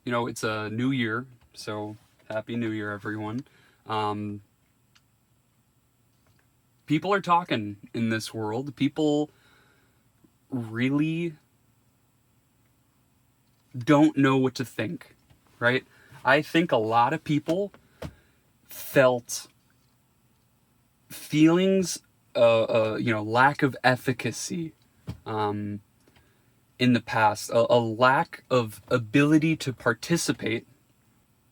It's a new year, so happy new year, everyone. Um, People are talking in this world. People really don't know what to think, right? I think a lot of people felt feelings, lack of efficacy in the past, a lack of ability to participate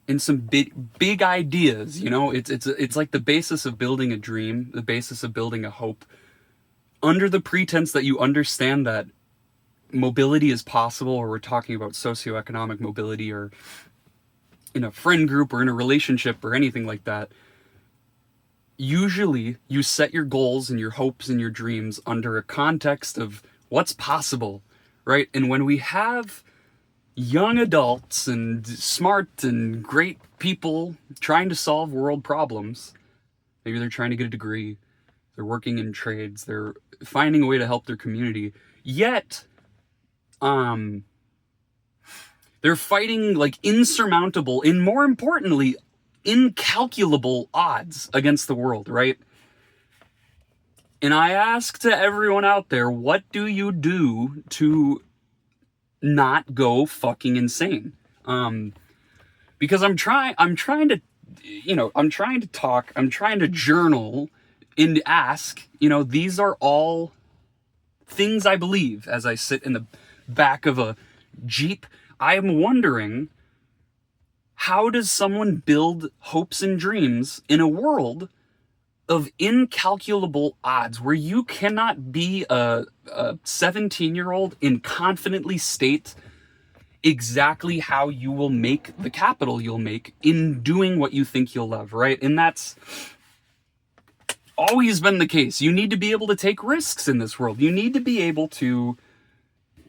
in some big ideas. It's like the basis of building a dream, the basis of building a hope, under the pretense that you understand that mobility is possible, or we're talking about socioeconomic mobility, or in a friend group or in a relationship or anything like that. Usually you set your goals and your hopes and your dreams under a context of what's possible, right? And when we have young adults and smart and great people trying to solve world problems, maybe they're trying to get a degree, they're working in trades, they're finding a way to help their community, yet they're fighting like insurmountable and, more importantly, incalculable odds against the world, right? And I ask to everyone out there, what do you do to not go fucking insane? Because I'm trying to, I'm trying to talk, I'm trying to journal and ask, these are all things I believe as I sit in the back of a Jeep. I am wondering, how does someone build hopes and dreams in a world of incalculable odds, where you cannot be a 17-year-old and confidently state exactly how you will make the capital you'll make in doing what you think you'll love, right? And that's always been the case. You need to be able to take risks in this world. You need to be able to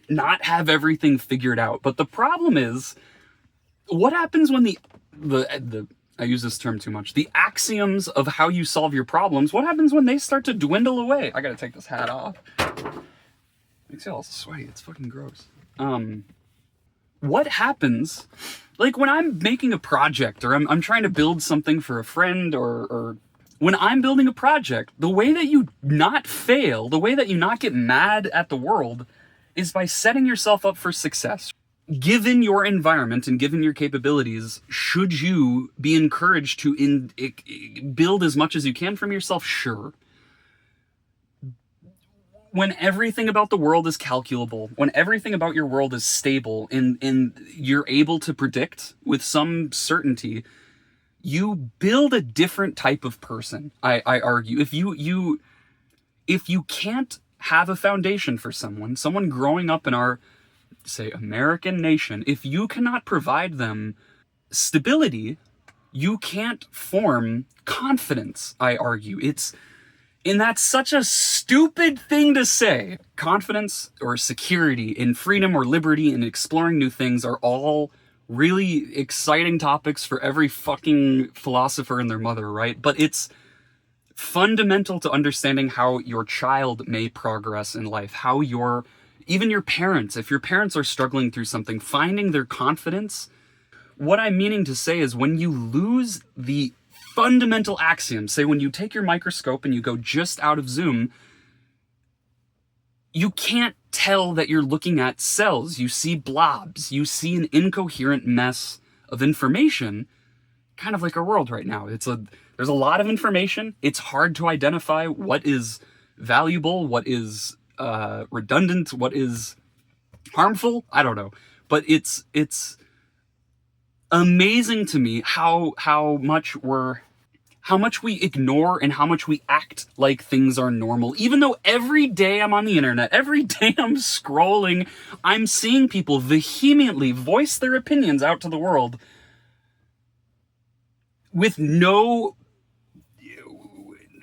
not have everything figured out. But the problem is, what happens when the I use this term too much, the axioms of how you solve your problems, what happens when they start to dwindle away? I gotta take this hat off. Makes you all sweaty. It's fucking gross. What happens, like when I'm making a project, or I'm trying to build something for a friend, or when I'm building a project, the way that you not fail, the way that you not get mad at the world, is by setting yourself up for success. Given your environment and given your capabilities, should you be encouraged to build as much as you can from yourself? Sure. When everything about the world is calculable, when everything about your world is stable, and you're able to predict with some certainty, you build a different type of person, I argue. If you can't have a foundation for someone growing up in our, say, American nation, if you cannot provide them stability, you can't form confidence, I argue. And that's such a stupid thing to say. Confidence or security in freedom or liberty and exploring new things are all really exciting topics for every fucking philosopher and their mother, right? But it's fundamental to understanding how your child may progress in life, how even your parents, if your parents are struggling through something, finding their confidence. What I'm meaning to say is, when you lose the fundamental axioms, say when you take your microscope and you go just out of zoom, you can't tell that you're looking at cells. You see blobs. You see an incoherent mess of information, kind of like our world right now. There's a lot of information. It's hard to identify what is valuable, what is redundant, what is harmful. I don't know. But it's amazing to me how much we ignore and how much we act like things are normal. Even though every day I'm on the internet, every day I'm scrolling, I'm seeing people vehemently voice their opinions out to the world with no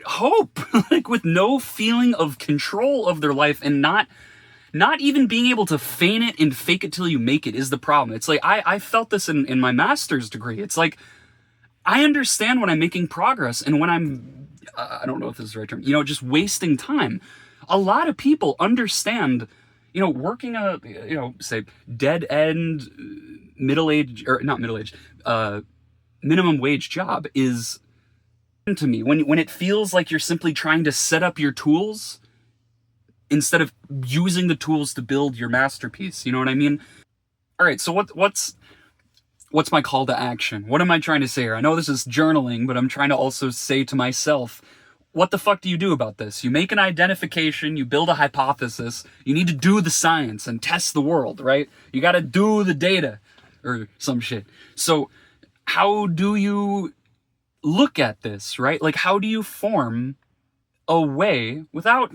hope, like with no feeling of control of their life, and not even being able to feign it and fake it till you make it is the problem. It's like, I felt this in my master's degree. It's like, I understand when I'm making progress and when I'm, I don't know if this is the right term, just wasting time. A lot of people understand, working say dead end minimum wage job is to me when it feels like you're simply trying to set up your tools instead of using the tools to build your masterpiece. You know what I mean? All right, so what's my call to action? What am I trying to say here? I know this is journaling, but I'm trying to also say to myself, what the fuck do you do about this? You make an identification, you build a hypothesis, you need to do the science and test the world, right? You got to do the data or some shit. So how do you look at this, right? Like, how do you form a way without,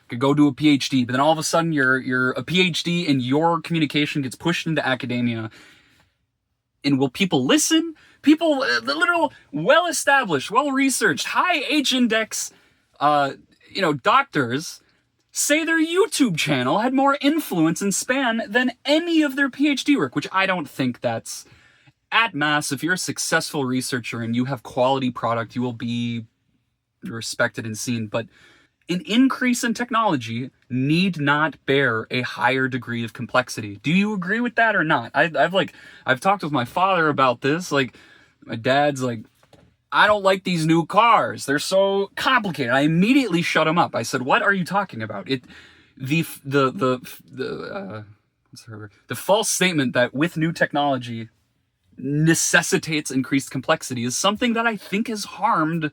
could go do a PhD, but then all of a sudden you're a PhD and your communication gets pushed into academia. And will people listen? People, the literal well-established, well-researched, high H-index, doctors say their YouTube channel had more influence and span than any of their PhD work, which I don't think that's at mass. If you're a successful researcher and you have quality product, you will be respected and seen. But an increase in technology need not bear a higher degree of complexity. Do you agree with that or not? I've talked with my father about this. Like, my dad's like, I don't like these new cars. They're so complicated. I immediately shut him up. I said, what are you talking about? The false statement that with new technology necessitates increased complexity is something that I think has harmed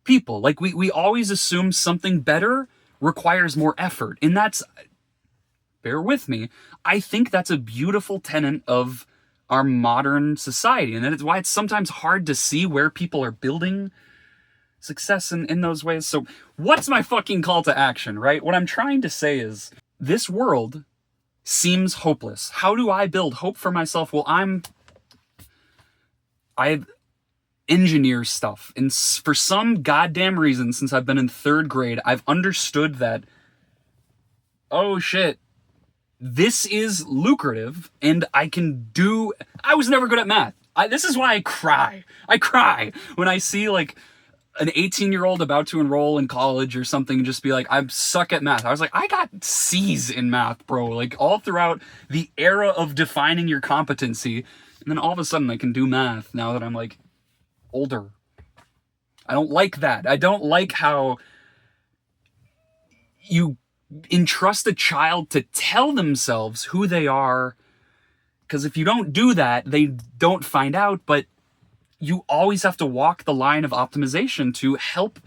people. Like, we always assume something better requires more effort. And that's, bear with me, I think that's a beautiful tenet of our modern society. And that is why it's sometimes hard to see where people are building success in those ways. So what's my fucking call to action, right? What I'm trying to say is this world seems hopeless. How do I build hope for myself? Well, I engineer stuff. And for some goddamn reason, since I've been in 3rd grade, I've understood that, oh shit, this is lucrative and I was never good at math. This is why I cry. I cry when I see like an 18-year-old about to enroll in college or something and just be like, I suck at math. I was like, I got C's in math, bro. Like, all throughout the era of defining your competency. And then all of a sudden I can do math now that I'm like older. I don't like that. I don't like how you entrust a child to tell themselves who they are, because if you don't do that, they don't find out. But you always have to walk the line of optimization to help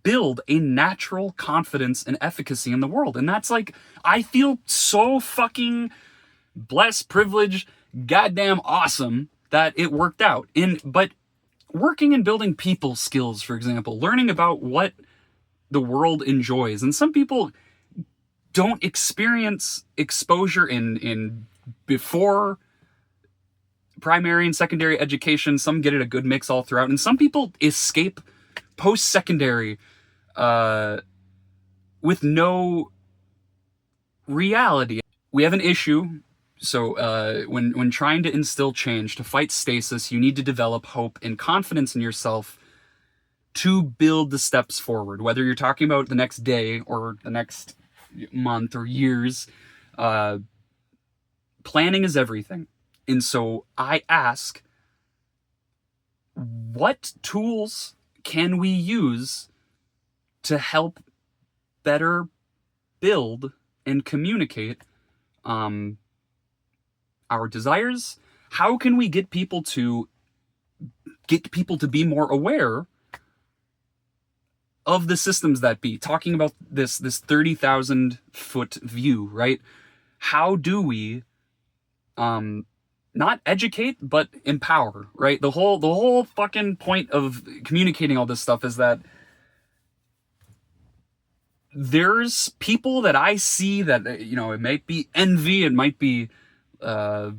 build a natural confidence and efficacy in the world. And that's like, I feel so fucking blessed, privileged, goddamn awesome that it worked out. But working and building people skills, for example, learning about what the world enjoys. And some people don't experience exposure in before primary and secondary education. Some get it a good mix all throughout. And some people escape post-secondary with no reality. We have an issue. So when trying to instill change, to fight stasis, you need to develop hope and confidence in yourself to build the steps forward. Whether you're talking about the next day or the next month or years, planning is everything. And so I ask, what tools can we use to help better build and communicate our desires? How can we get people to be more aware of the systems that be? Talking about this 30,000 foot view, right? How do we not educate but empower, right? The whole fucking point of communicating all this stuff is that there's people that I see that, it might be envy, it might be a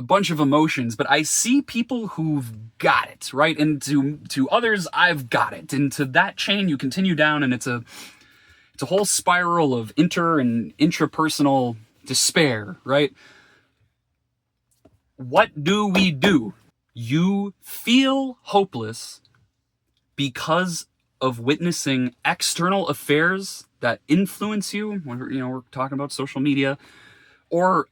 bunch of emotions, but I see people who've got it, right? And to others, I've got it. And to that chain, you continue down, and it's a whole spiral of inter and intrapersonal despair, right? What do we do? You feel hopeless because of witnessing external affairs that influence you. We're talking about social media, or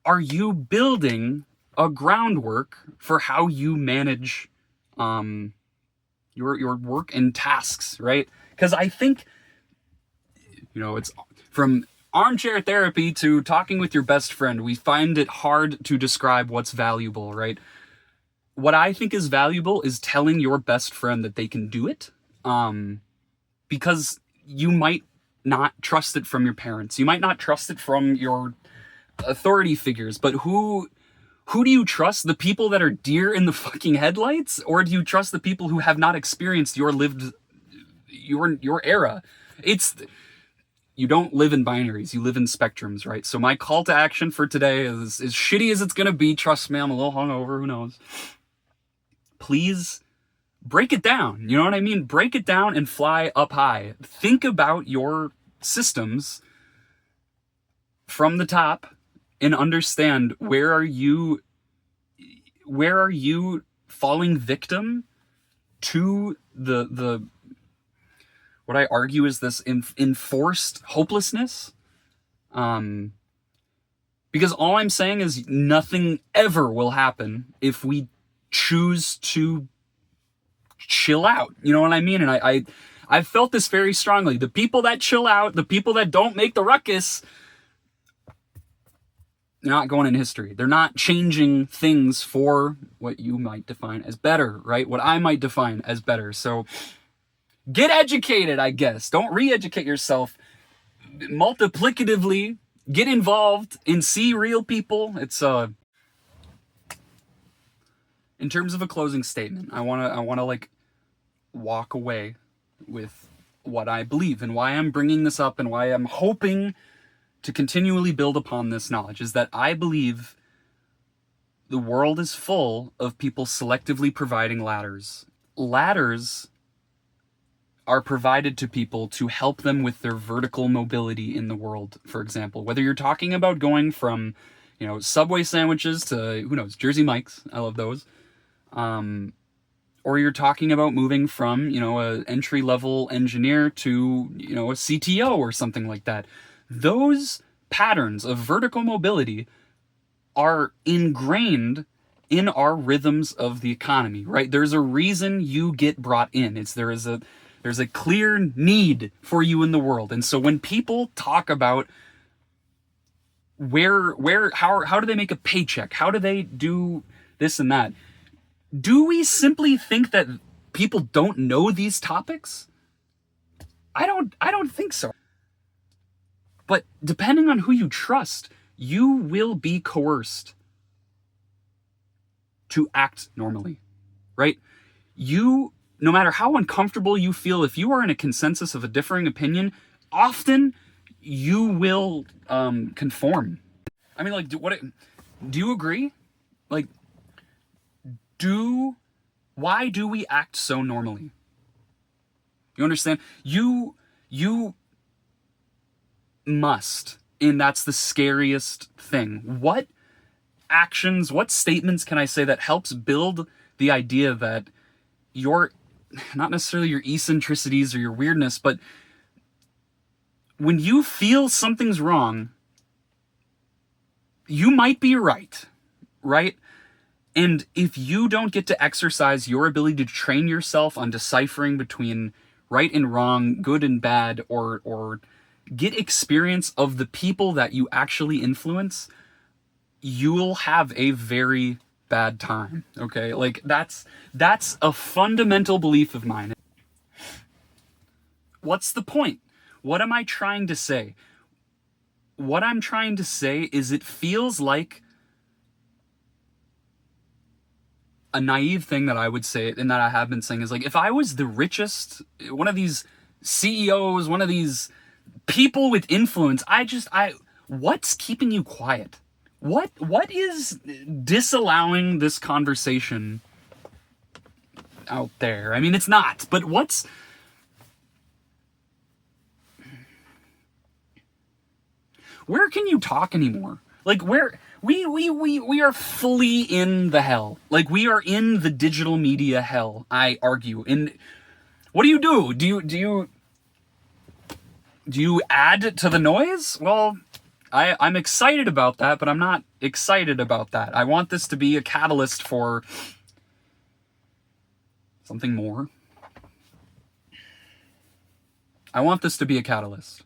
are you building a groundwork for how you manage your work and tasks, right? Because I think, it's from armchair therapy to talking with your best friend, we find it hard to describe what's valuable, right? What I think is valuable is telling your best friend that they can do it, because you might not trust it from your parents. You might not trust it from your authority figures, but who do you trust? The people that are deer in the fucking headlights? Or do you trust the people who have not experienced your era? You don't live in binaries, you live in spectrums, right? So my call to action for today is as shitty as it's gonna be. Trust me, I'm a little hungover, who knows? Please break it down. You know what I mean? Break it down and fly up high. Think about your systems from the top and understand where are you falling victim to the what I argue is this enforced hopelessness. Because all I'm saying is nothing ever will happen if we choose to chill out. You know what I mean? And I've felt this very strongly. The people that chill out, the people that don't make the ruckus, they're not going in history. They're not changing things for what you might define as better, right? What I might define as better. So get educated, I guess. Don't re-educate yourself. Multiplicatively, get involved and see real people. It's in terms of a closing statement, I wanna like walk away with what I believe and why I'm bringing this up and why I'm hoping to continually build upon this knowledge is that I believe the world is full of people selectively providing ladders. Ladders are provided to people to help them with their vertical mobility in the world, for example. Whether you're talking about going from, Subway sandwiches to, who knows, Jersey Mike's, I love those. Or you're talking about moving from, a entry-level engineer to, a CTO or something like that. Those patterns of vertical mobility are ingrained in our rhythms of the economy, right? There's a reason you get brought in. There's a clear need for you in the world. And so when people talk about how do they make a paycheck? How do they do this and that? Do we simply think that people don't know these topics? I don't think so. But depending on who you trust, you will be coerced to act normally, right? No matter how uncomfortable you feel, if you are in a consensus of a differing opinion, often you will conform. I mean, like, do you agree? Like, why do we act so normally? You understand? You must, and that's the scariest thing. What actions, what statements can I say that helps build the idea that not necessarily your eccentricities or your weirdness, but when you feel something's wrong, you might be right? And if you don't get to exercise your ability to train yourself on deciphering between right and wrong, good and bad, or get experience of the people that you actually influence, you'll have a very bad time, okay? Like, that's a fundamental belief of mine. What's the point? What am I trying to say? What I'm trying to say is it feels like a naive thing that I would say, and that I have been saying, is like, if I was the richest, one of these CEOs, one of these people with influence, what's keeping you quiet? What is disallowing this conversation out there? I mean, it's not, but where can you talk anymore? Like, where we are fully in the hell. Like, we are in the digital media hell, I argue. And what do you do? Do you add to the noise? Well, I'm excited about that, but I'm not excited about that. I want this to be a catalyst for something more. I want this to be a catalyst.